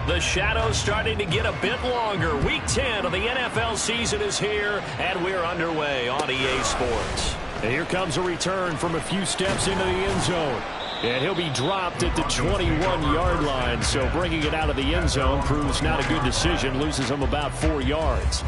The shadow's starting to get a bit longer. Week 10 of the NFL season is here, and we're underway on EA Sports. And here comes a return from a few steps into the end zone. And he'll be dropped at the 21-yard line, so bringing it out of the end zone proves not a good decision, loses him about 4 yards.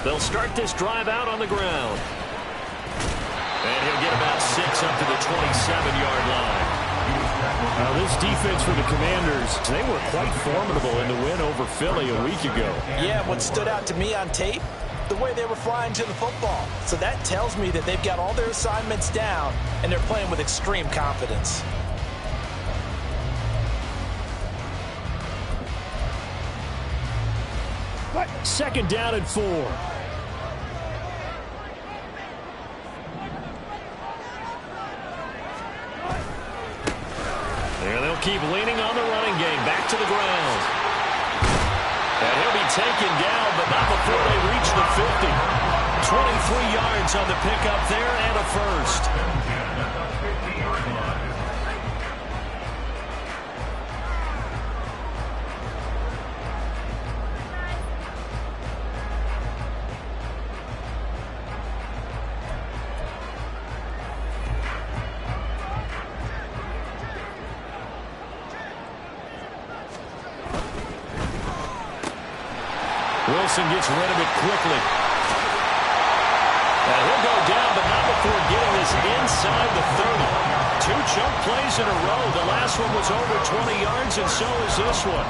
They'll start this drive out on the ground. And he'll get about 6 up to the 27-yard line. Now this defense for the Commanders, they were quite formidable in the win over Philly a week ago. Yeah, what stood out to me on tape, the way they were flying to the football. So that tells me that they've got all their assignments down, and they're playing with extreme confidence. Second down and 4. And they'll keep leaning on the running game. Back to the ground. And he'll be taken down, but not before they reach the 50. 23 yards on the pickup there and a first. Wilson gets rid of it quickly. And he'll go down, but not before getting this inside the 30. 2 chunk plays in a row. The last one was over 20 yards, and so is this one.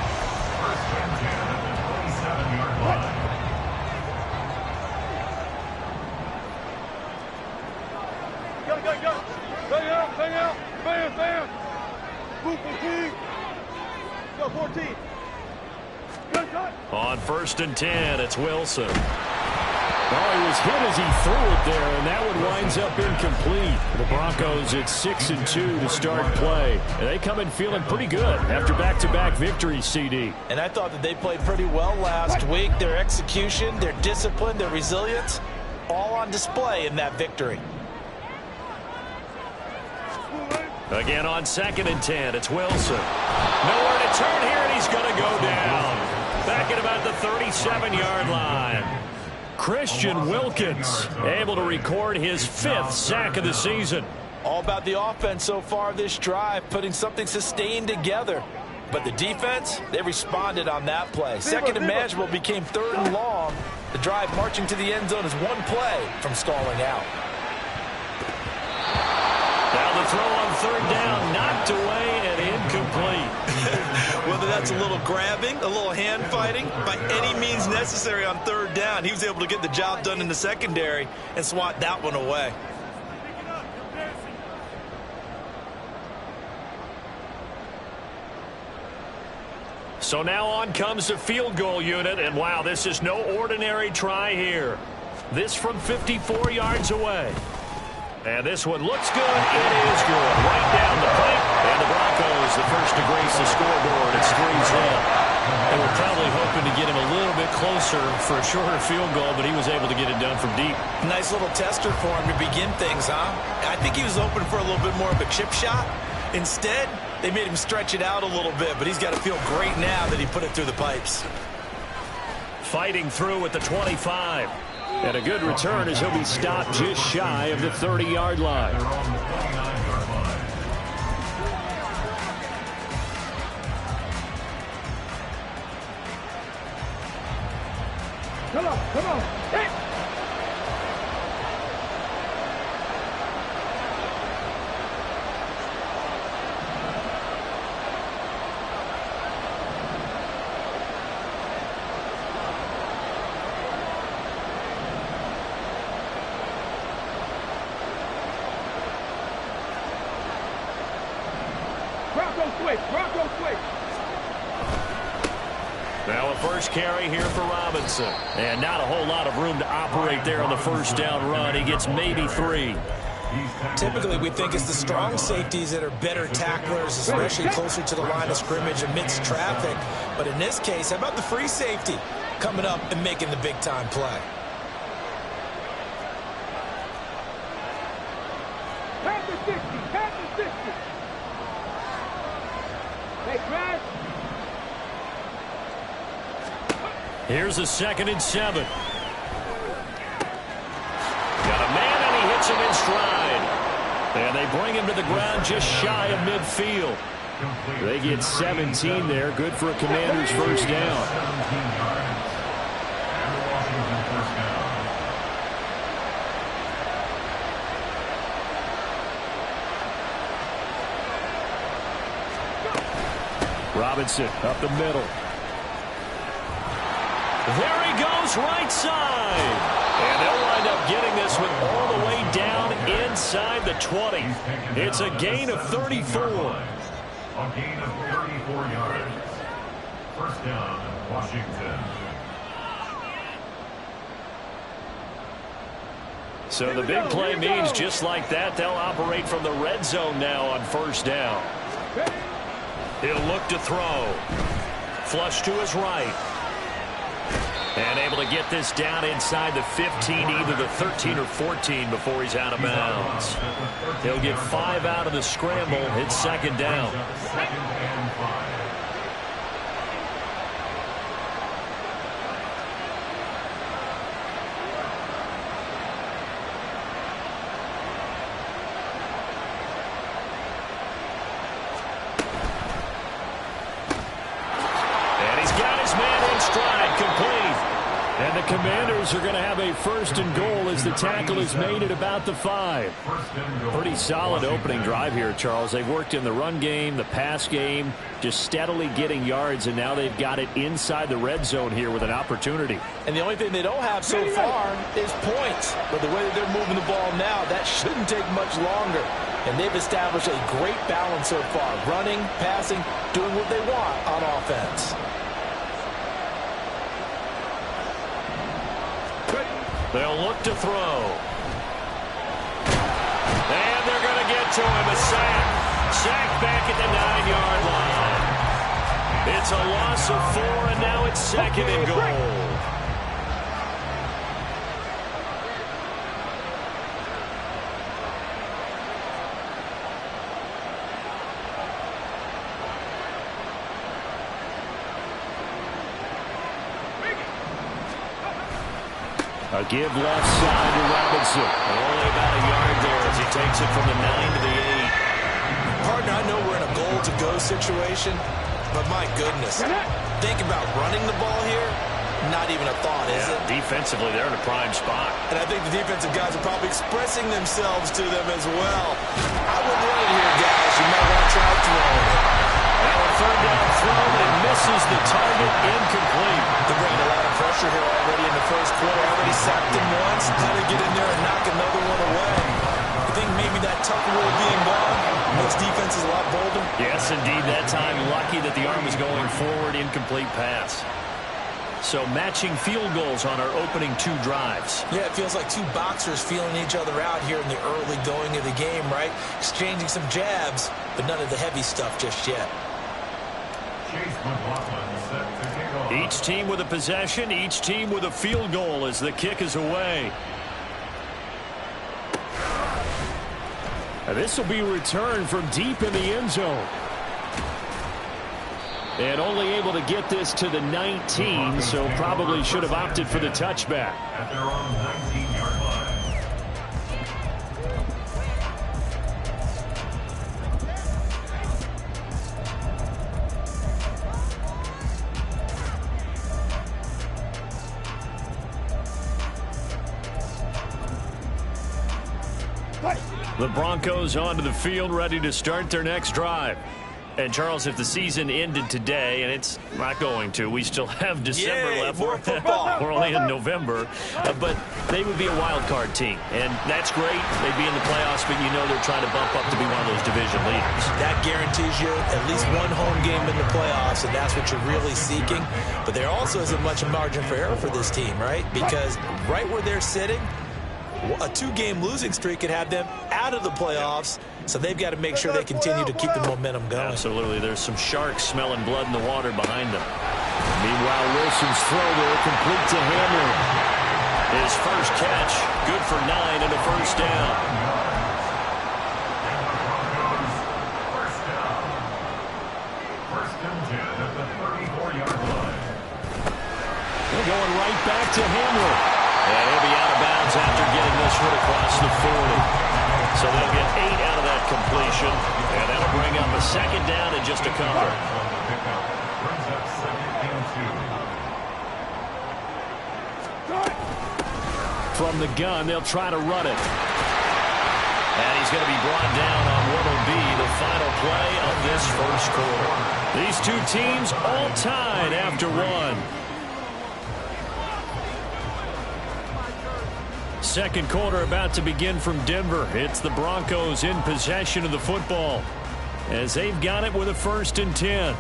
Bang out. Bam. Move 15. Go 14. On 1st and 10, it's Wilson. Oh, he was hit as he threw it there, and that one winds up incomplete. The Broncos at 6-2 to start play. And they come in feeling pretty good after back-to-back victories, CD. And I thought that they played pretty well last week. Their execution, their discipline, their resilience, all on display in that victory. Again on 2nd and 10, it's Wilson. Nowhere to turn here, and he's going to go down. Back at about the 37-yard line. Christian Wilkins able to record his 5th sack of the season. All about the offense so far this drive, putting something sustained together. But the defense, they responded on that play. 2nd and manageable became 3rd and long. The drive marching to the end zone is 1 play from stalling out. Now the throw on 3rd down, knocked away and incomplete. Whether that's a little grabbing, a little hand fighting, by any means necessary on 3rd down, he was able to get the job done in the secondary and swat that one away. So now on comes the field goal unit, and wow, this is no ordinary try here. This from 54 yards away. And this one looks good. It is good. Right down the pipe. And the Broncos, the first to grace the scoreboard. It's 3-zip. They were probably hoping to get him a little bit closer for a shorter field goal, but he was able to get it done from deep. Nice little tester for him to begin things, huh? I think he was open for a little bit more of a chip shot. Instead, they made him stretch it out a little bit, but he's got to feel great now that he put it through the pipes. Fighting through at the 25. And a good return as he'll be stopped just shy of the 30-yard line. Come on. Hey! switch. Bronco switch. Now a first carry here for Robinson. And not a whole lot of room to operate there on the first down run. He gets maybe 3. Typically, we think it's the strong safeties that are better tacklers, especially closer to the line of scrimmage amidst traffic. But in this case, how about the free safety coming up and making the big-time play? Pass the 60. Pass the 60. Hey, Brad. Here's a 2nd and 7. Got a man, and he hits him in stride. And they bring him to the ground just shy of midfield. They get 17 there. Good for a Commanders first down. Robinson up the middle. There he goes, right side. And they'll wind up getting this one all the way down inside the 20. It's a gain of 34. A gain of 34 yards. First down, Washington. So the big play means just like that, they'll operate from the red zone now on first down. He'll look to throw. Flush to his right. And able to get this down inside the 15, either the 13 or 14 before he's out of bounds. He'll get 5 out of the scramble. It's second down. And he's got his man in stride, complete. And the Commanders are going to have a 1st and goal as the tackle is made at about the 5. Pretty solid opening drive here, Charles. They've worked in the run game, the pass game, just steadily getting yards, and now they've got it inside the red zone here with an opportunity. And the only thing they don't have so far is points. But the way that they're moving the ball now, that shouldn't take much longer. And they've established a great balance so far. Running, passing, doing what they want on offense. They'll look to throw. And they're going to get to him. A sack. Sack back at the 9-yard line. It's a loss of 4, and now it's 2nd and goal. A give left side to Robinson. Only about a yard there as he takes it from the 9 to the 8. Partner, I know we're in a goal-to-go situation, but my goodness. Think about running the ball here. Not even a thought, is it? Defensively, they're in a prime spot. And I think the defensive guys are probably expressing themselves to them as well. I wouldn't run it here, guys. You might want to try throwing it. Now a 3rd down throw, and misses the target, incomplete. They're bringing a lot of pressure here already in the first quarter. Already sacked him once. How to get in there and knock another one away. I think maybe that tuck rule being gone makes defenses a lot bolder. Yes, indeed. That time, lucky that the arm was going forward, incomplete pass. So matching field goals on our opening 2 drives. Yeah, it feels like 2 boxers feeling each other out here in the early going of the game, right? Exchanging some jabs, but none of the heavy stuff just yet. Each team with a possession, each team with a field goal as the kick is away. This will be returned from deep in the end zone. And only able to get this to the 19, so probably should have opted for the touchback. At their own 19-yard line. The Broncos onto the field, ready to start their next drive. And, Charles, if the season ended today, and it's not going to, we still have December left. More football. We're only in November. But they would be a wild card team. And that's great. They'd be in the playoffs, but you know they're trying to bump up to be one of those division leaders. That guarantees you at least one home game in the playoffs, and that's what you're really seeking. But there also isn't much margin for error for this team, right? Because right where they're sitting, a 2-game losing streak could have them out of the playoffs, so they've got to make sure they continue to keep the momentum going. Absolutely. There's some sharks smelling blood in the water behind them. Meanwhile, Wilson's throw there complete to Hamler. His first catch, good for 9 and a first down. First and 10 at the 34-yard line. They're going right back to Hamler. And he'll be out of bounds after getting this one across the 40. So they'll get 8 out of that completion. And that'll bring up a second down and just a couple. Brings up second and 2. From the gun, they'll try to run it. And he's going to be brought down on what will be the final play of this first quarter. These two teams all tied after one. Second quarter about to begin from Denver. It's the Broncos in possession of the football as they've got it with a 1st and 10.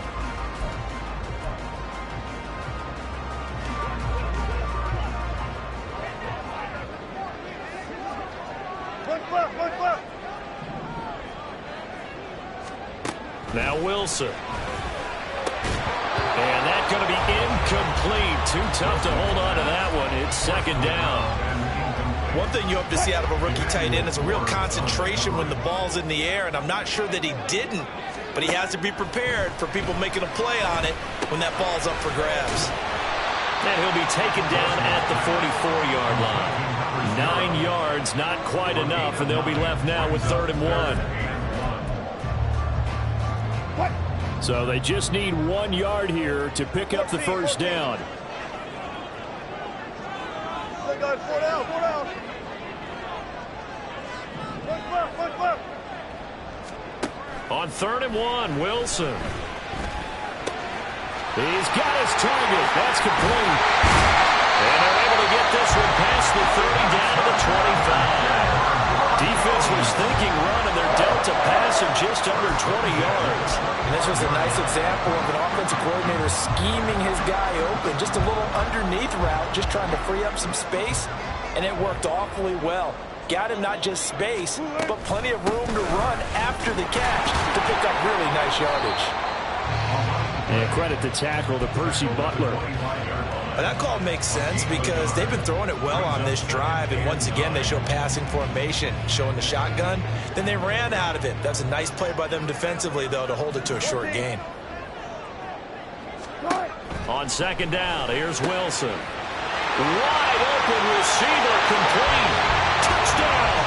Now Wilson. And that's going to be incomplete. Too tough to hold on to that one. It's second down. One thing you hope to see out of a rookie tight end is a real concentration when the ball's in the air, and I'm not sure that he didn't, but he has to be prepared for people making a play on it when that ball's up for grabs. And he'll be taken down at the 44-yard line. 9 yards, not quite enough, and they'll be left now with 3rd and 1. So they just need 1 yard here to pick up the first down. On 3rd and 1, Wilson. He's got his target. That's complete. And they're able to get this one past the 30 down to the 25. Defense was thinking run, and they're dealt a pass of just under 20 yards. And this was a nice example of an offensive coordinator scheming his guy open. Just a little underneath route, just trying to free up some space, and it worked awfully well. Got him not just space, but plenty of room to run after the catch to pick up really nice yardage. And credit the tackle to Percy Butler. And that call makes sense because they've been throwing it well on this drive, and once again they show passing formation, showing the shotgun. Then they ran out of it. That's a nice play by them defensively, though, to hold it to a short gain. On second down, here's Wilson. Wide open receiver, complete. Touchdown.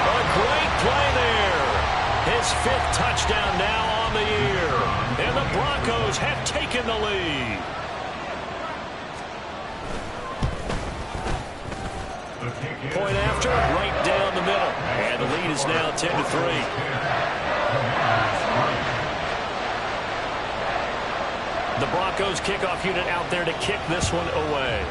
A great play there. His 5th touchdown now on the year. And the Broncos have taken the lead. Point after, right down the middle. And the lead is now 10-3. The Broncos kickoff unit out there to kick this one away.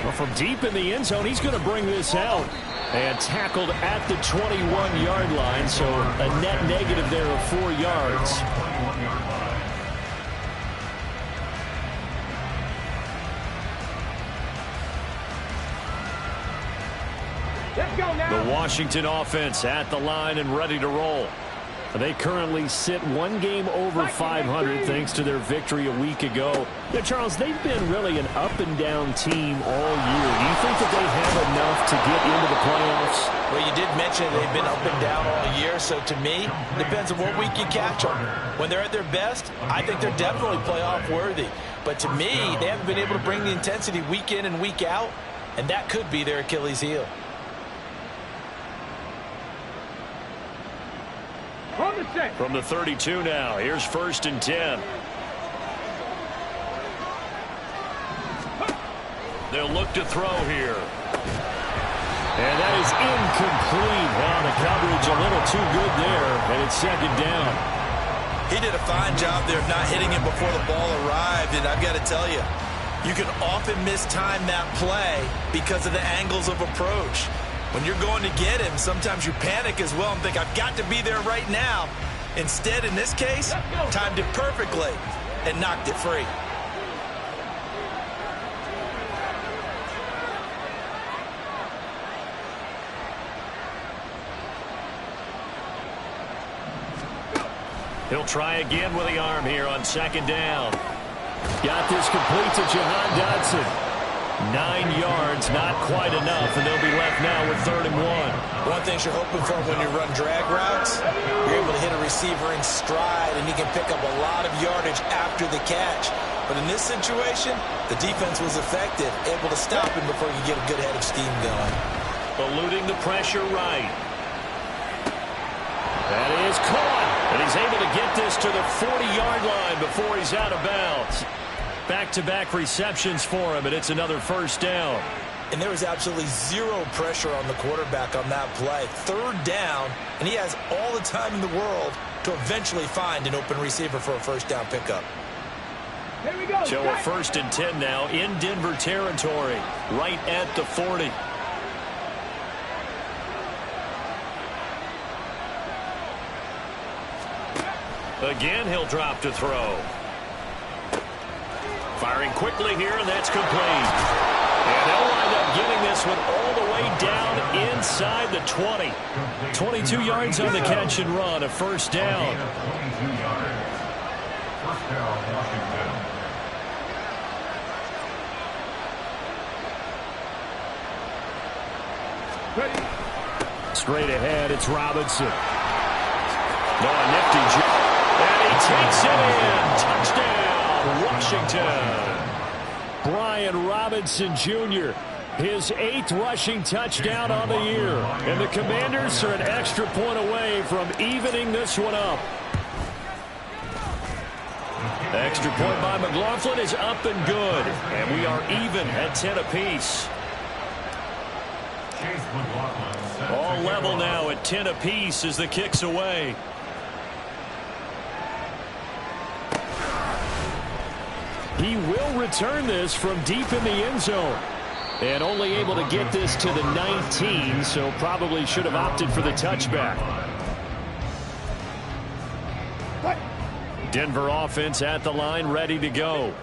Well, from deep in the end zone, he's going to bring this out. And tackled at the 21-yard line, so a net negative there of 4 yards. Let's go now. The Washington offense at the line and ready to roll. They currently sit 1 game over 500 thanks to their victory a week ago. Yeah, Charles, they've been really an up-and-down team all year. Do you think that they have enough to get into the playoffs? Well, you did mention they've been up and down all year, so to me, depends on what week you catch them. When they're at their best, I think they're definitely playoff worthy. But to me, they haven't been able to bring the intensity week in and week out, and that could be their Achilles heel. From the 32 now, here's 1st and 10. They'll look to throw here. And that is incomplete. too good there, and it's second down. He did a fine job there of not hitting it before the ball arrived, and I've got to tell you, you can often mistime that play because of the angles of approach. When you're going to get him, sometimes you panic as well and think, I've got to be there right now. Instead, in this case, timed it perfectly and knocked it free. He'll try again with the arm here on second down. Got this complete to Jahan Dotson. 9 yards, not quite enough, and they'll be left now with 3rd and 1. One thing you're hoping for when you run drag routes, you're able to hit a receiver in stride, and he can pick up a lot of yardage after the catch. But in this situation, the defense was effective, able to stop him before he could get a good head of steam going. Eluding the pressure right. That is caught, and he's able to get this to the 40-yard line before he's out of bounds. Back-to-back receptions for him, and it's another 1st down. And there was absolutely zero pressure on the quarterback on that play. 3rd down, and he has all the time in the world to eventually find an open receiver for a 1st down pickup. Here we go. So a 1st and 10 now in Denver territory, right at the 40. Again, he'll drop to throw. Firing quickly here, and that's complete. And they'll wind up getting this one all the way down inside the 20. 22 yards on the catch and run, a 1st down. 22 yards. 1st down, Washington. Ready. Straight ahead, it's Robinson. No, a nifty jump. And he takes it in. Touchdown, Washington. Brian Robinson Jr., his 8th rushing touchdown on the year. And the Commanders are an extra point away from evening this one up. Extra point by McLaughlin is up and good. And we are even at 10 apiece. Chase McLaughlin set All to level kick now off. at 10 apiece as the kick's away. He will return this from deep in the end zone. And only able to get this to the 19, so probably should have opted for the touchback. Denver offense at the line, ready to go.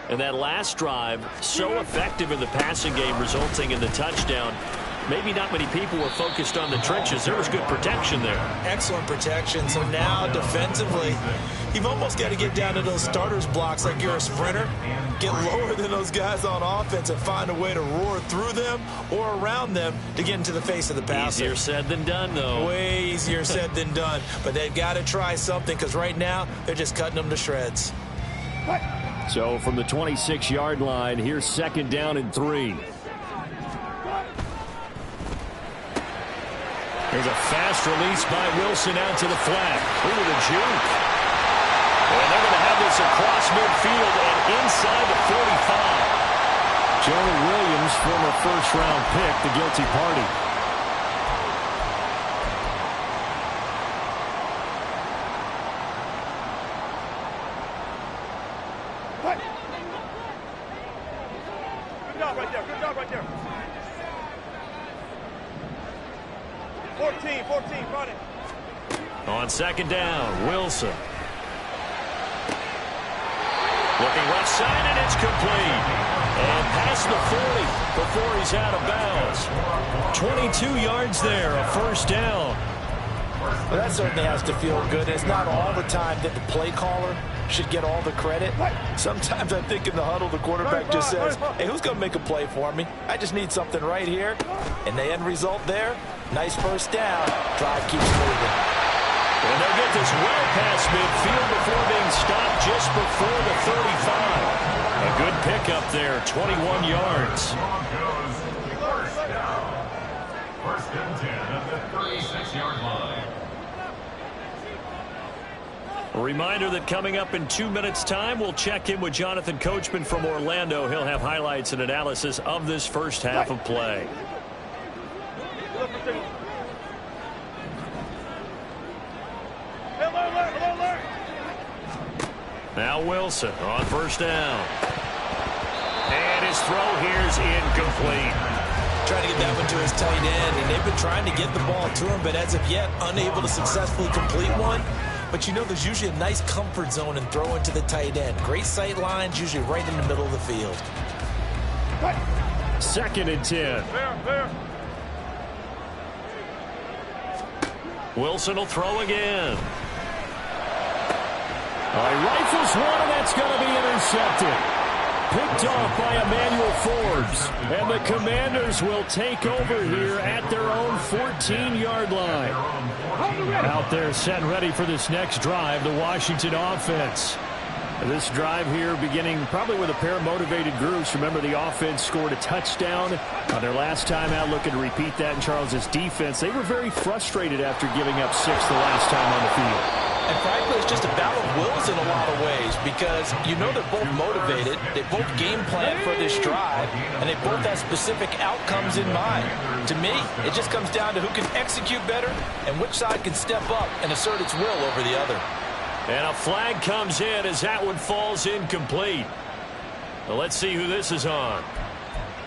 And that last drive, so effective in the passing game, resulting in the touchdown. Maybe not many people were focused on the trenches. There was good protection there. Excellent protection. So now defensively, you've almost got to get down to those starters blocks like you're a sprinter. Get lower than those guys on offense and find a way to roar through them or around them to get into the face of the passer. Easier said than done, though. Way easier said than done. But they've got to try something because right now they're just cutting them to shreds. So from the 26-yard line, here's 2nd down and 3. There's a fast release by Wilson out to the flat. Ooh, the juke. And they're going to have this across midfield and inside the 45. Jonah Williams, former 1st-round pick, the guilty party. Good job right there. Good job right there. 14, running. On 2nd down, Wilson. Looking left side, and it's complete. And past the 40 before he's out of bounds. 22 yards there, a 1st down. Well, that certainly has to feel good. It's not all the time that the play caller should get all the credit. Sometimes I think in the huddle, the quarterback just says, hey, who's going to make a play for me? I just need something right here. And the end result there, nice 1st down. Drive keeps moving. And they'll get this well past midfield before being stopped just before the 35. A good pickup there, 21 yards. Broncos, 1st down. 1st and 10 at the 36-yard line. A reminder that coming up in 2 minutes' time, we'll check in with Jonathan Coachman from Orlando. He'll have highlights and analysis of this 1st half of play. Now Wilson on first down. And his throw here is incomplete. Trying to get that one to his tight end, and they've been trying to get the ball to him, but as of yet, unable to successfully complete one. But you know there's usually a nice comfort zone in throwing to the tight end. Great sight lines, usually right in the middle of the field. 2nd and 10. Clear. Wilson will throw again. He rifles one, and that's going to be intercepted. Picked off by Emmanuel Forbes. And the Commanders will take over here at their own 14-yard line. Out there set and ready for this next drive, the Washington offense. This drive here beginning probably with a pair of motivated groups. Remember, the offense scored a touchdown on their last time out, looking to repeat that in Charles's defense. They were very frustrated after giving up 6 the last time on the field. And frankly, it's just a battle of wills in a lot of ways because you know they're both motivated, they both game plan for this drive, and they both have specific outcomes in mind. To me, it just comes down to who can execute better and which side can step up and assert its will over the other. And a flag comes in as that one falls incomplete. Well, let's see who this is on.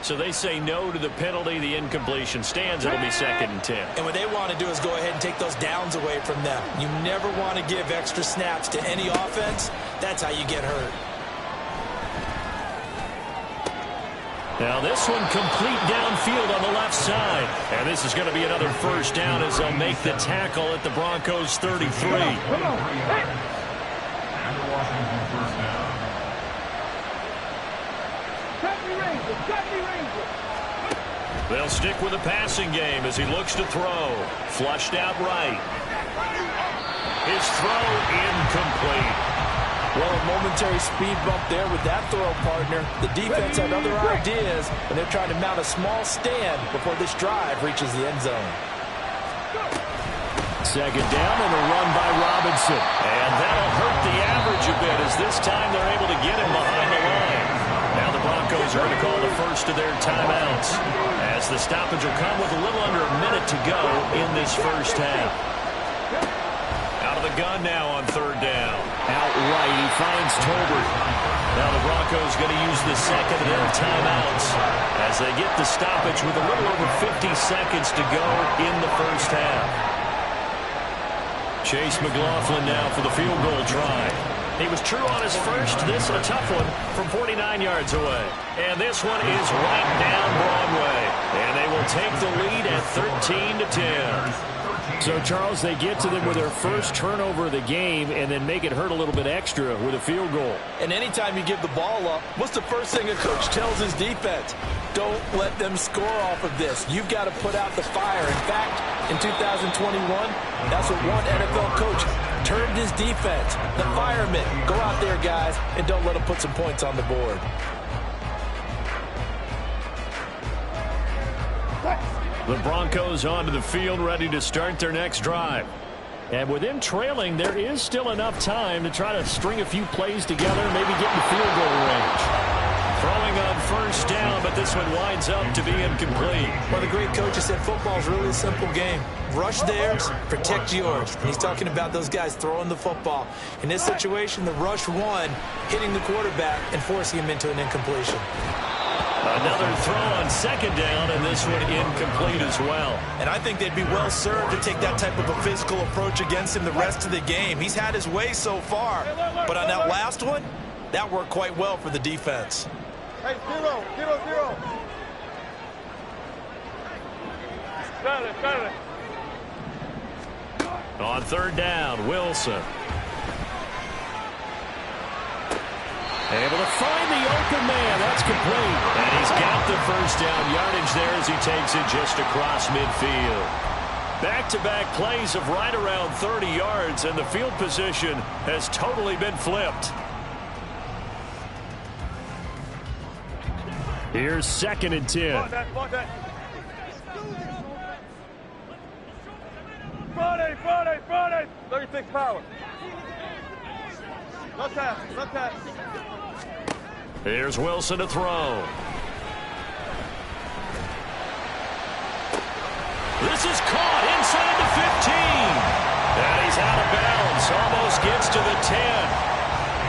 So they say no to the penalty. The incompletion stands. It'll be 2nd and 10. And what they want to do is go ahead and take those downs away from them. You never want to give extra snaps to any offense. That's how you get hurt. Now this one complete downfield on the left side. And this is going to be another first down as they'll make the tackle at the Broncos 33. And the Washington first down. They'll stick with the passing game as he looks to throw. Flushed out right. His throw incomplete. Well, a momentary speed bump there with that throw partner. The defense had other ideas, and they're trying to mount a small stand before this drive reaches the end zone. 2nd down and a run by Robinson. And that'll hurt the average a bit as this time they're able to get him behind the line. Now the Broncos are going to call the first of their timeouts as the stoppage will come with a little under a minute to go in this first half. Out of the gun now on 3rd down. Outright, he finds Tolbert. Now the Broncos going to use the second of their timeouts as they get the stoppage with a little over 50 seconds to go in the first half. Chase McLaughlin now for the field goal try. He was true on his first. This a tough one from 49 yards away. And this one is right down Broadway. And they will take the lead at 13-10. So, Charles, they get to them with their first turnover of the game and then make it hurt a little bit extra with a field goal. And anytime you give the ball up, what's the first thing a coach tells his defense? Don't let them score off of this. You've got to put out the fire. In fact, in 2021, that's what one NFL coach termed his defense. The firemen. Go out there, guys, and don't let them put some points on the board. The Broncos onto the field ready to start their next drive. And with them trailing, there is still enough time to try to string a few plays together, maybe get in field goal range. Throwing on first down, but this one winds up to be incomplete. Well, the great coach has said football is really a simple game. Rush theirs, protect yours. And he's talking about those guys throwing the football. In this situation, the rush one, hitting the quarterback and forcing him into an incompletion. Another throw on second down, and this one incomplete as well. And I think they'd be well served to take that type of a physical approach against him the rest of the game. He's had his way so far. But on that last one, that worked quite well for the defense. Hey, 0-0-0. Got it. On third down, Wilson. Able to find the open man. That's complete. And he's got the first down yardage there as he takes it just across midfield. Back-to-back plays of right around 30 yards, and the field position has totally been flipped. Here's 2nd and 10. Block that. Friday. 36 power. No tap. Here's Wilson to throw. This is caught inside the 15. And he's out of bounds. Almost gets to the 10.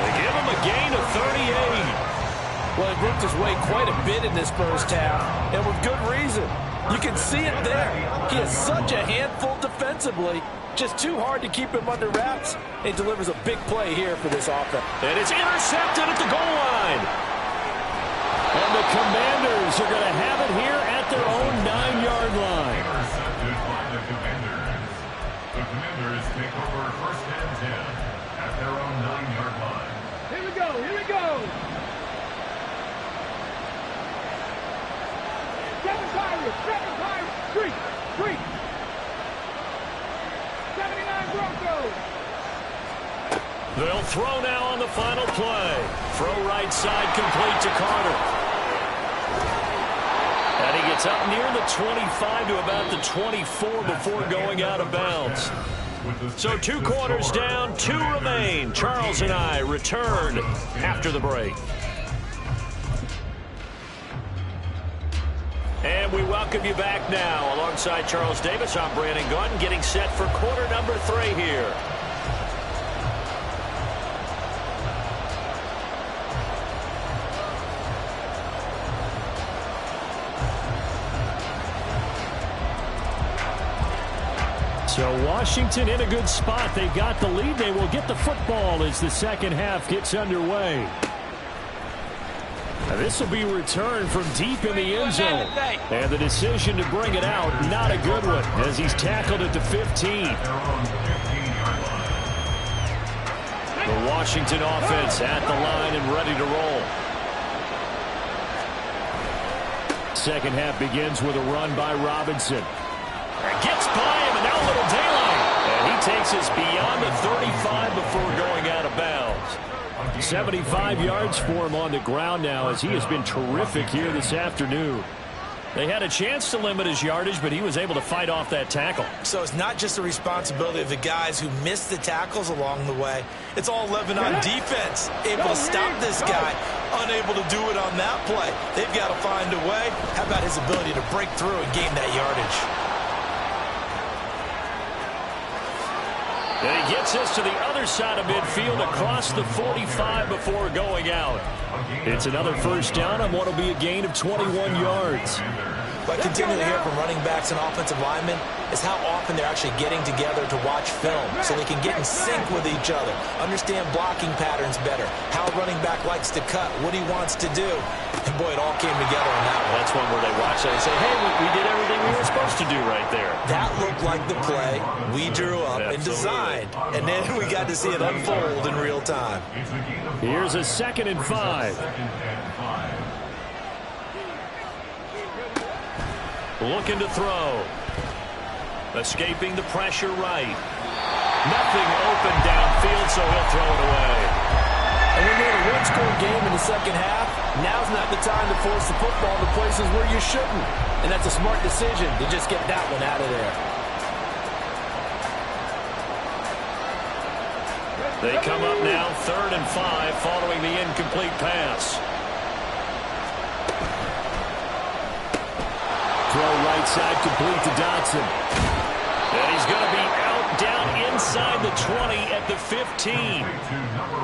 They give him a gain of 38. Well, he worked his way quite a bit in this first half, and with good reason. You can see it there. He is such a handful defensively. Just too hard to keep him under wraps. He delivers a big play here for this offense. And it's intercepted at the goal line. And the Commanders are going to have it here at their own 9-yard line. Intercepted by the Commanders. The Commanders take over 1st and 10 at their own 9-yard line. Here we go. Here we go. Seven Pirates. 3. 79 Broncos. They'll throw now on the final play. Throw right side complete to Carter. And he gets up near the 25 to about the 24 before going out of bounds. So 2 quarters down, 2 remain. Charles and I return after the break. And we welcome you back now. Alongside Charles Davis, I'm Brandon Gaudin, getting set for quarter number 3 here. So Washington in a good spot. They got the lead. They will get the football as the second half gets underway. This will be returned from deep in the end zone. And the decision to bring it out, not a good one, as he's tackled at the 15. The Washington offense at the line and ready to roll. Second half begins with a run by Robinson. Gets by him, and now a little daylight. And he takes us beyond the 35 before going out of bounds. 75 yards for him on the ground now, as he has been terrific here this afternoon. They had a chance to limit his yardage, but he was able to fight off that tackle. So it's not just the responsibility of the guys who missed the tackles along the way. It's all 11 on defense, able to stop this guy, unable to do it on that play. They've got to find a way. How about his ability to break through and gain that yardage? And he gets us to the other side of midfield across the 45 before going out. It's another first down on what will be a gain of 21 yards. What I continue to hear from running backs and offensive linemen is how often they're actually getting together to watch film so they can get in sync with each other, understand blocking patterns better, how a running back likes to cut, what he wants to do. And, boy, it all came together on that one. That's one where they watch that and say, hey, we did everything we were supposed to do right there. That looked like the play we drew up and designed, and then we got to see it unfold in real time. Here's a 2nd and 5. Looking to throw. Escaping the pressure right. Nothing open downfield, so he'll throw it away. And when you're in a one-score game in the second half, now's not the time to force the football to places where you shouldn't. And that's a smart decision to just get that one out of there. They come up now 3rd and 5 following the incomplete pass. Throw right side complete to Dotson. And he's going to be out down inside the 20 at the 15.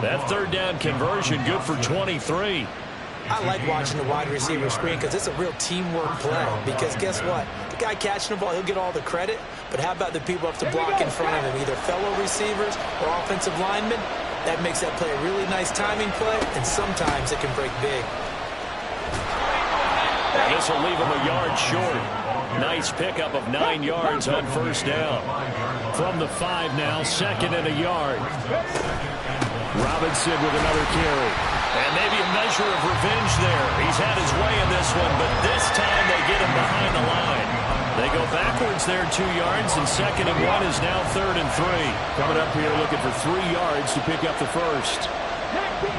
That 3rd down conversion good for 23. I like watching the wide receiver screen because it's a real teamwork play. Because guess what? The guy catching the ball, he'll get all the credit. But how about the people up to block in front of him, either fellow receivers or offensive linemen? That makes that play a really nice timing play, and sometimes it can break big. And this will leave him a yard short. Nice pickup of 9 yards on 1st down. From the 5 now, 2nd and a yard. Robinson with another carry. And maybe a measure of revenge there. He's had his way in this one, but this time they get him behind the line. They go backwards there 2 yards, and 2nd and 1 is now 3rd and 3. Coming up here looking for 3 yards to pick up the first. 19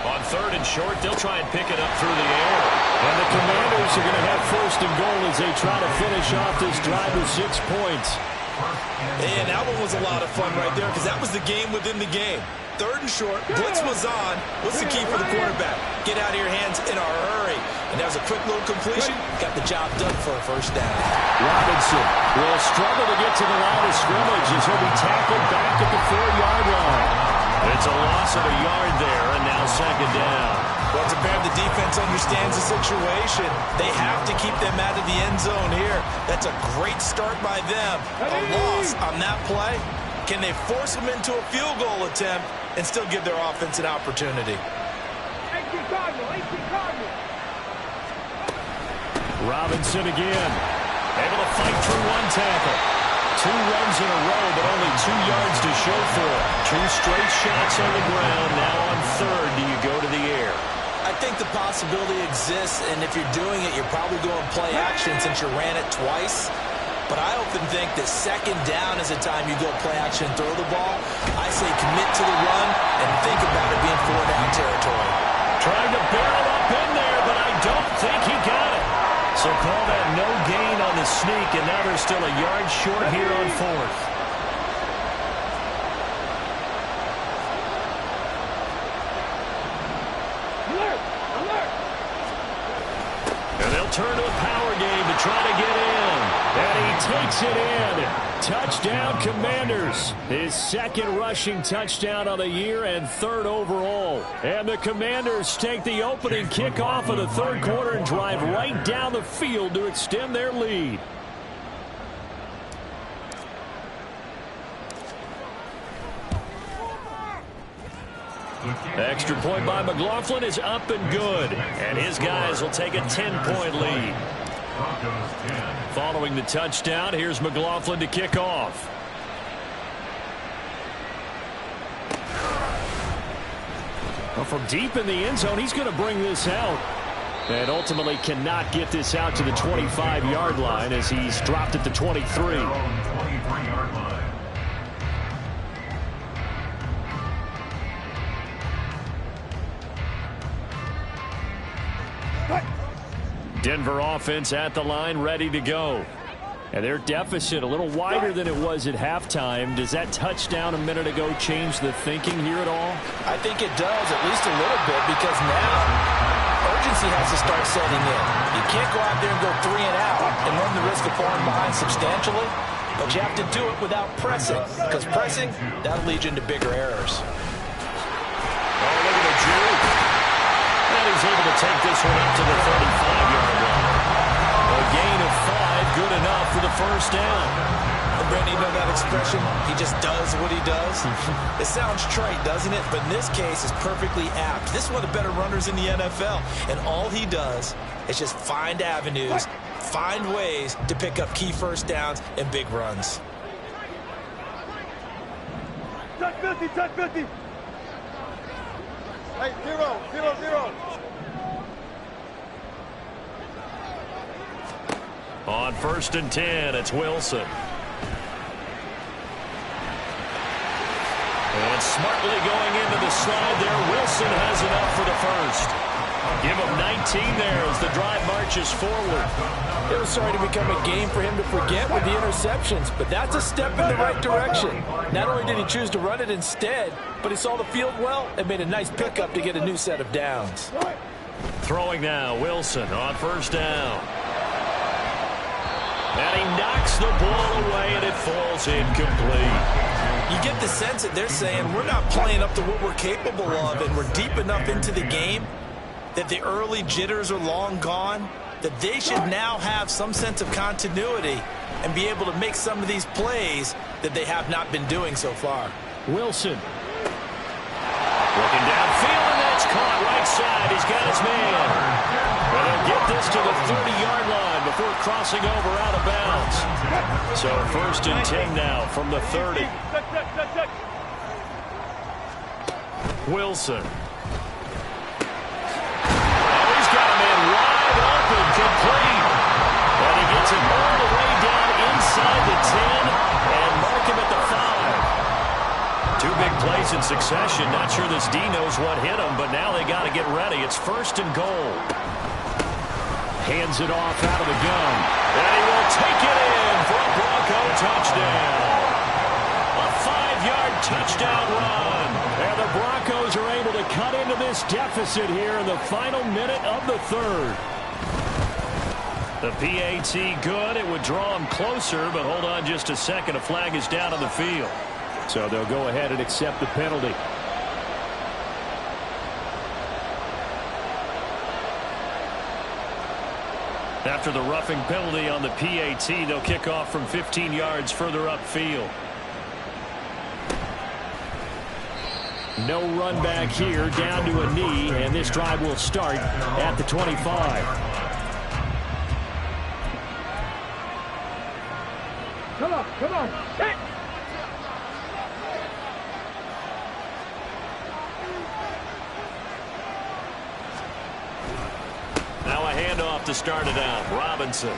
On 3rd and short, they'll try and pick it up through the air. And the Commanders are going to have 1st and goal as they try to finish off this drive with 6 points. And that one was a lot of fun right there because that was the game within the game. 3rd and short. Blitz was on. What's the key for the quarterback? Get out of your hands in a hurry. And that was a quick little completion. Got the job done for a 1st down. Robinson will struggle to get to the line of scrimmage as he'll be tackled back at the 4-yard line. It's a loss of a yard there, and now 2nd down. Well, it's apparent the defense understands the situation. They have to keep them out of the end zone here. That's a great start by them. A loss on that play. Can they force them into a field goal attempt and still give their offense an opportunity? 18 Cardinal. Robinson again. Able to fight through 1 tackle. 2 runs in a row, but only 2 yards to show for it. 2 straight shots on the ground. Now on 3rd, do you go to the air? I think the possibility exists, and if you're doing it, you're probably going play action since you ran it twice. But I often think that 2nd down is a time you go play action and throw the ball. I say commit to the run and think about it being 4-down territory. Trying to barrel up in there, but I don't think he got it. So call that no gain on the sneak, and now they're still a yard short here on 4th. And they'll turn to a power game to try to get in. And he takes it in. Touchdown, Commanders. His 2nd rushing touchdown of the year and 3rd overall. And the Commanders take the opening kickoff of the 3rd quarter and drive right down the field to extend their lead. Extra point by McLaughlin is up and good. And his guys will take a 10-point lead. Following the touchdown, here's McLaughlin to kick off. Well, from deep in the end zone, he's going to bring this out. And ultimately cannot get this out to the 25-yard line as he's dropped at the 23. 23-yard line. Denver offense at the line, ready to go. And their deficit a little wider than it was at halftime. Does that touchdown a minute ago change the thinking here at all? I think it does, at least a little bit, because now urgency has to start setting in. You can't go out there and go 3 and out and run the risk of falling behind substantially, but you have to do it without pressing, because pressing, that'll lead you into bigger errors. Oh, look at the juke. And he's able to take this one up to the 35-yard line. A gain of 5, good enough for the 1st down. And Brandon, you know that expression? He just does what he does. It sounds trite, doesn't it? But in this case, it's perfectly apt. This is one of the better runners in the NFL. And all he does is just find avenues, find ways to pick up key 1st downs and big runs. Touch 50, touch 50. Hey, 0-0-0. On 1st and 10, it's Wilson. And smartly going into the slide there, Wilson has enough for the 1st. Give him 19 there as the drive marches forward. It was starting to become a game for him to forget with the interceptions, but that's a step in the right direction. Not only did he choose to run it instead, but he saw the field well and made a nice pickup to get a new set of downs. Throwing now, Wilson on 1st down. And he knocks the ball away, and it falls incomplete. You get the sense that they're saying we're not playing up to what we're capable of, and we're deep enough into the game that the early jitters are long gone, that they should now have some sense of continuity and be able to make some of these plays that they have not been doing so far. Wilson. Looking downfield, and that's caught right side. He's got his man. And they'll get this to the 30-yard line before crossing over out of bounds. So 1st and 10 now from the 30. Wilson. Oh, he's got a man wide open, complete. And he gets it all the way down inside the 10 and mark him at the 5. 2 big plays in succession. Not sure this D knows what hit him, but now they got to get ready. It's 1st and goal. Hands it off out of the gun. And he will take it in for a Bronco touchdown. A 5-yard touchdown run. And And the Broncos are able to cut into this deficit here in the final minute of the third. The PAT good. It would draw them closer, but hold on just a second. A flag is down on the field. So they'll go ahead and accept the penalty. After the roughing penalty on the PAT, they'll kick off from 15 yards further upfield. No run back here, down to a knee, and this drive will start at the 25. Come on. Hit. Now a handoff to start it out. Robinson.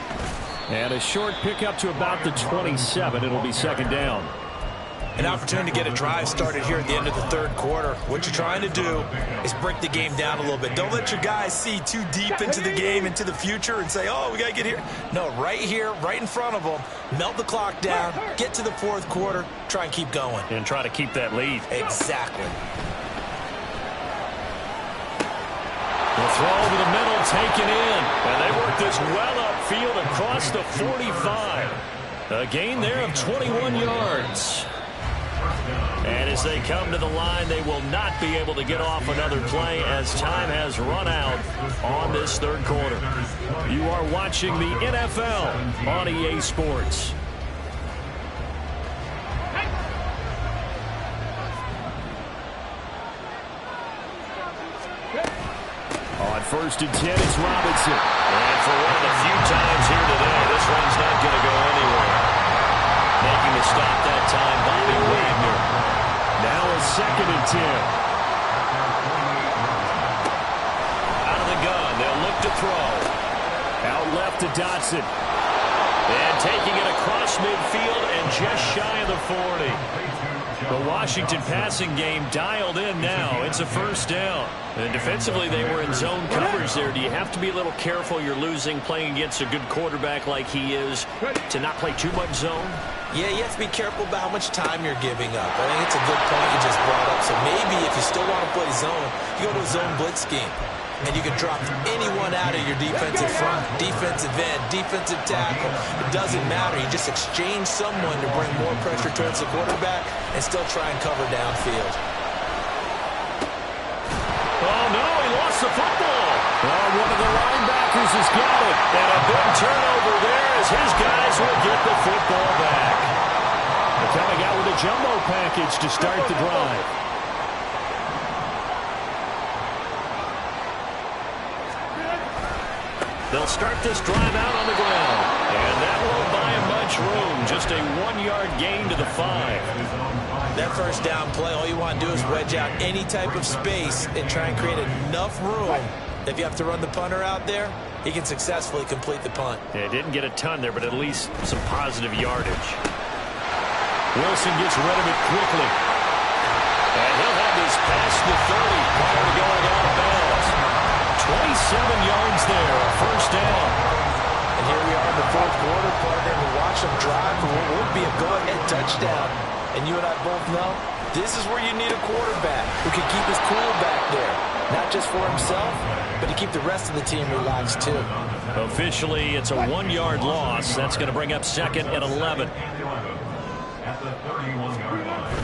And a short pickup to about the 27. It'll be second down. An opportunity to get a drive started here at the end of the third quarter. What you're trying to do is break the game down a little bit. Don't let your guys see too deep into the game, into the future, and say, oh, we got to get here. No, right here, right in front of them, melt the clock down, get to the fourth quarter, try and keep going. And try to keep that lead. Exactly. The throw over the middle, taken in. And they work this well upfield across the 45. A gain there of 21 yards. And as they come to the line, they will not be able to get off another play as time has run out on this third quarter. You are watching the NFL on EA Sports. On first and 10, it's Robinson. And for one of the few times here today, this one's not going to go anywhere. Making the stop that time, Bobby Wagner. Now a second and 10. Out of the gun, they'll look to throw. Out left to Dotson. And taking it across midfield and just shy of the 40. The Washington passing game dialed in now. It's a first down. And defensively, they were in zone coverage there. Do you have to be a little careful? You're losing playing against a good quarterback like he is to not play too much zone? Yeah, you have to be careful about how much time you're giving up. I think it's a good point you just brought up. So maybe if you still want to play zone, you go to a zone blitz scheme. And you can drop anyone out of your defensive front, defensive end, defensive tackle. It doesn't matter. You just exchange someone to bring more pressure towards the quarterback and still try and cover downfield. Oh, no, he lost the football. Well, one of the linebackers has got it. And a big turnover there as his guys will get the football back. They're coming out with a jumbo package to start the drive. They'll start this drive out on the ground. And that won't buy him much room. Just a 1-yard gain to the 5. That first down play, all you want to do is wedge out any type of space and try and create enough room. If you have to run the punter out there, he can successfully complete the punt. Yeah, didn't get a ton there, but at least some positive yardage. Wilson gets rid of it quickly. And he'll have this past the 30 prior to going out of bounds. 27 yards there, a first down. And here we are in the fourth quarter, partner, and we watch them drive for what would be a go-ahead touchdown. And you and I both know this is where you need a quarterback who can keep his cool back there. Not just for himself, but to keep the rest of the team relaxed too. Officially, it's a 1-yard loss. That's going to bring up second and 11. At the 31-yard line.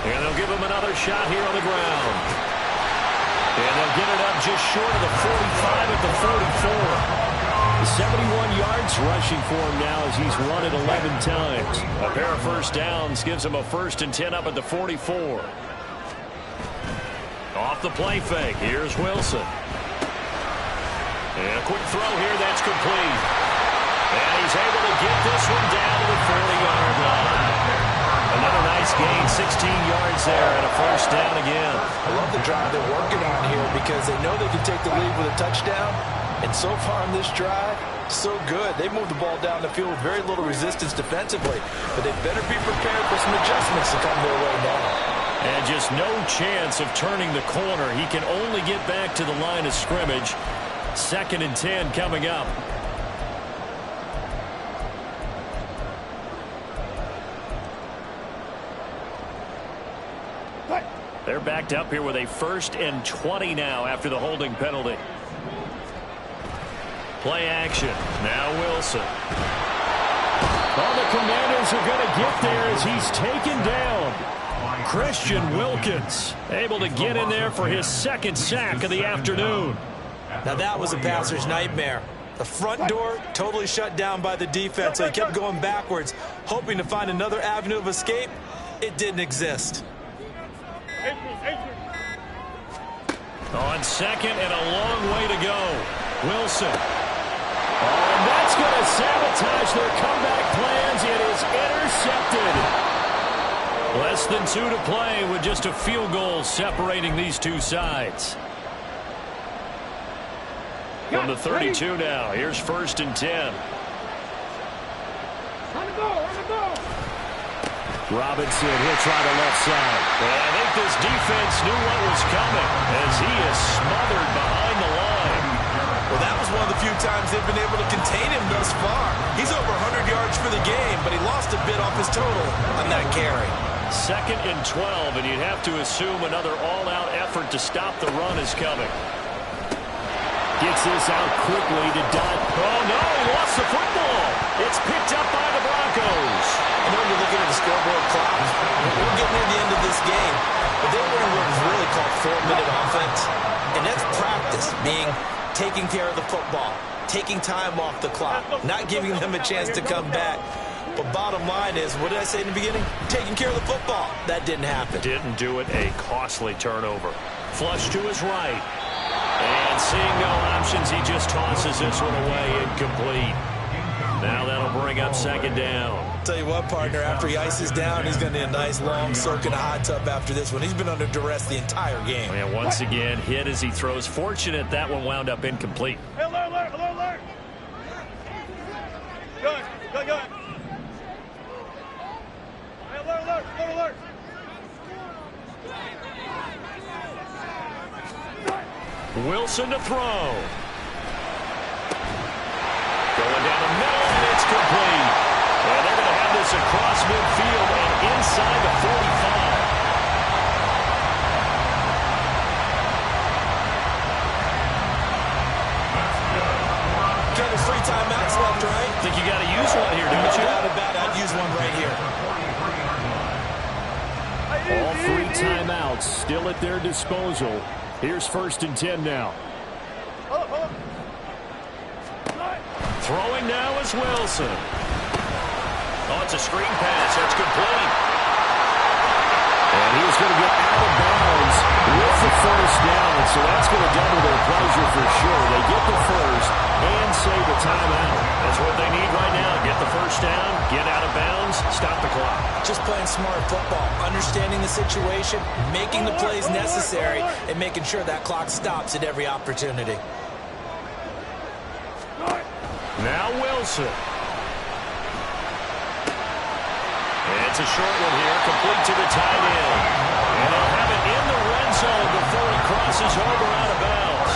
And they'll give him another shot here on the ground. And they'll get it up just short of the 45 at the 44. 71 yards rushing for him now as he's run it 11 times. A pair of first downs gives him a 1st and 10 up at the 44. Off the play fake. Here's Wilson. And a quick throw here. That's complete. And he's able to get this one down to the 40-yard line. Another nice gain, 16 yards there, and a first down again. I love the drive they're working on here because they know they can take the lead with a touchdown. And so far in this drive, so good. They moved the ball down the field with very little resistance defensively. But they better be prepared for some adjustments to come their way now. And just no chance of turning the corner. He can only get back to the line of scrimmage. 2nd and 10 coming up. They're backed up here with a 1st and 20 now after the holding penalty. Play action. Now Wilson. All the Commanders are going to get there as he's taken down. Christian Wilkins able to get in there for his 2nd sack of the afternoon. Now that was a passer's nightmare. The front door totally shut down by the defense, so he kept going backwards, hoping to find another avenue of escape. It didn't exist. On 2nd and a long way to go. Wilson. Oh, and that's going to sabotage their comeback plans. It is intercepted. Less than 2 to play with just a field goal separating these two sides. From the 32 now. Here's 1st and 10. Robinson, he'll try the left side. And I think this defense knew what was coming as he is smothered behind the line. Well, that was one of the few times they've been able to contain him thus far. He's over 100 yards for the game, but he lost a bit off his total on that carry. 2nd and 12, and you'd have to assume another all-out effort to stop the run is coming. Gets this out quickly to Dunn. Oh, no, he lost the football. It's picked up by the Broncos. I know you're looking at the scoreboard clock. We're getting near the end of this game, but they were in what is really called 4-minute offense. And that's practice, being taking care of the football, taking time off the clock, not giving them a chance to come back. But bottom line is, what did I say in the beginning? Taking care of the football. That didn't happen. Didn't do it. A costly turnover. Flush to his right. And seeing no options, he just tosses this one away, incomplete. Now that'll bring up 2nd down. Tell you what, partner, after he ices down, he's going to need a nice long soak in a hot tub after this one. He's been under duress the entire game. And once again, hit as he throws. Fortunate that one wound up incomplete. Hey, alert, alert, alert. Good, good, good. Hey, alert, alert, alert, alert. Wilson to throw. Going down the middle, and it's complete. And they're going to have this across midfield and inside the 45. Ken, there's 3 timeouts left, right? Think you got to use one here, don't you? No doubt about it. I'd use one right here. All 3 timeouts still at their disposal. Here's 1st and 10 now. Throwing now is Wilson. Oh, it's a screen pass. That's complete. And he's going to get out of bounds with the 1st down. So that's going to double their pleasure for sure. They get the 1st and save a timeout. That's what they need right now. Get the 1st down, get out of bounds, stop the clock. Just playing smart football, understanding the situation, making the plays necessary, and making sure that clock stops at every opportunity. Now Wilson. And it's a short one here, complete to the tight end. And they'll have it in the red zone before he crosses over out of bounds.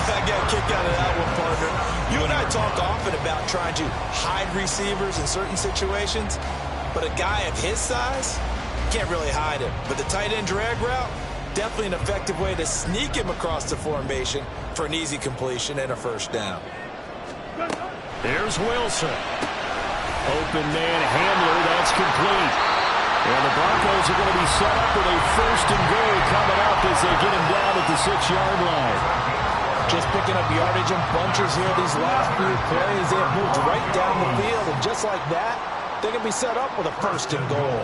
I got a kick out of that one, partner. You and I talk often about trying to hide receivers in certain situations, but a guy of his size, can't really hide him. But the tight end drag route, definitely an effective way to sneak him across the formation for an easy completion and a 1st down. Here's Wilson. Open man Handler, that's complete. And the Broncos are going to be set up with a 1st and goal coming up as they get him down at the 6-yard line. Just picking up yardage in bunches here these last few plays. They have moved right down the field, and just like that, they can be set up with a 1st and goal.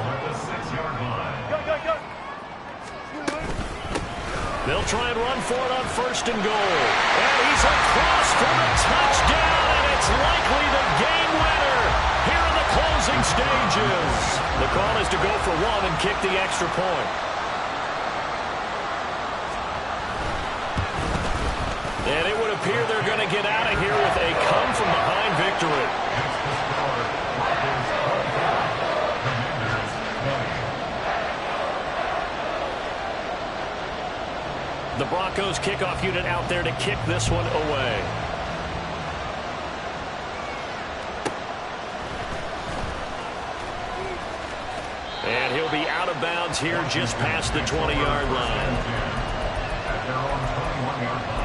They'll try and run for it on 1st and goal. And he's across for the touchdown, and it's likely the game winner here in the closing stages. The call is to go for 1 and kick the extra point. And it would appear they're going to get out of here with a come-from-behind victory. The Broncos kickoff unit out there to kick this one away. And he'll be out of bounds here just past the 20-yard line. At their own 21-yard line.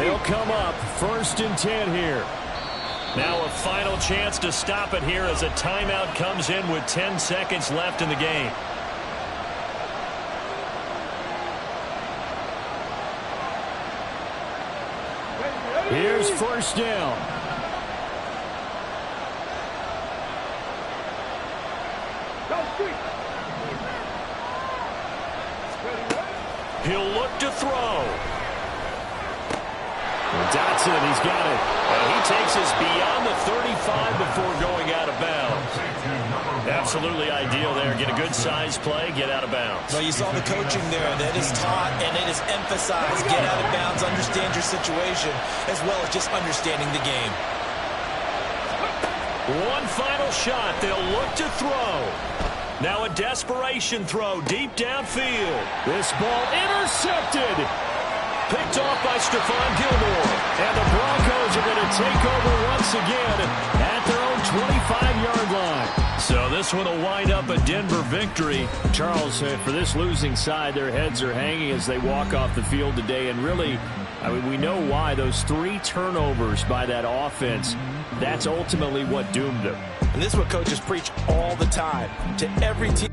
They'll come up 1st and 10 here. Now a final chance to stop it here as a timeout comes in with 10 seconds left in the game. Here's 1st down. He'll look to throw. Dotson, he's got it. And he takes us beyond the 35 before going out of bounds. Absolutely ideal there. Get a good size play, get out of bounds. Well, you saw the coaching there. That is taught and it is emphasized. Get out of bounds, understand your situation, as well as just understanding the game. One final shot. They'll look to throw. Now a desperation throw deep downfield. This ball intercepted. Picked off by Stephon Gilmore. And the Broncos are going to take over once again at their own 25-yard line. So this one will wind up a Denver victory. Charles, for this losing side, their heads are hanging as they walk off the field today. And really, I mean, we know why. Those 3 turnovers by that offense, that's ultimately what doomed them. And this is what coaches preach all the time to every team.